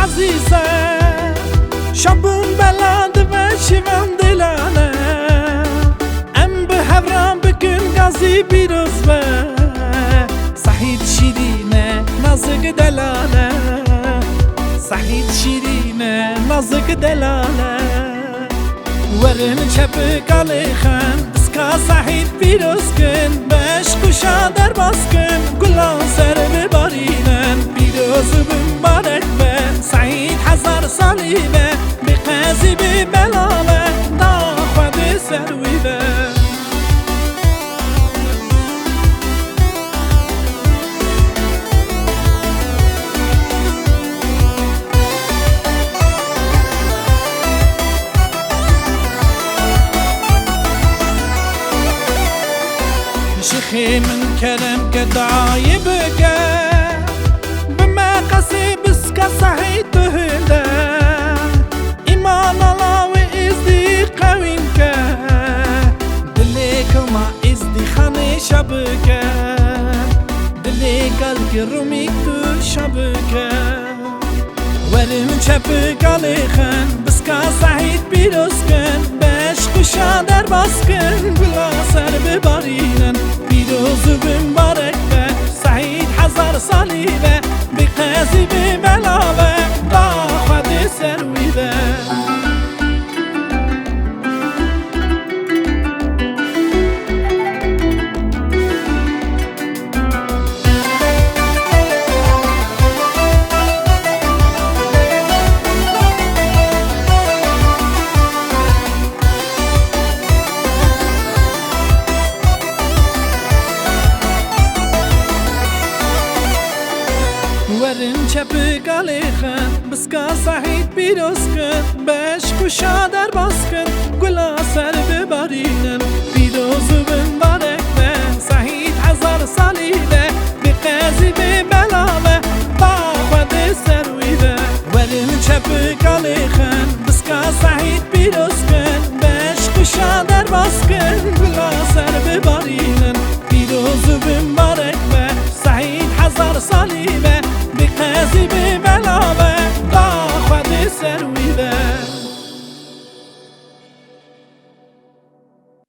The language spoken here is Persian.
عزیزه شبون بلند و شیوان دلانه ام به هوران بکن گازی بیروز به سعید شیرینه نازک دلانه سعید شیرینه نازک دلانه ورن چپ کالی خان بسکا سعید بیروز کن بشک و شادر باز کن گلان سر ببارینن بیروز بمبارک به سعید هزار سالی به بقازی ببلاله دا خود سروی به شيخي من كلام كدعاي بكى بما قسي بسكا صحيت بهلا إيمان الله وإزدي قوينك دليك وما إزدي خاني شبكة دليك الكروميك تو شبكة ولم شبك عليخن بسكا صحيت بيروسكن بشك وشادر باسكن بلا سر ببارينن بیروز بمبارک به سعید هزار سالی به بقازی ببلاله با خود سروی به ورن چپ کالی خان بسکا سعید بیروز کن بشک و شادر باز کن گلا سر ببارینن بیروز بمبارک به سعید هزار سالی به بقازی ببلاله با خود سروی به ورن چپ کالی خان بسکا سعید بیروز کن بشک و شادر باز کن گلا سر ببارینن بیروز بمبارک به سعید هزار سالی به بقازی ببلاله با خود سروی به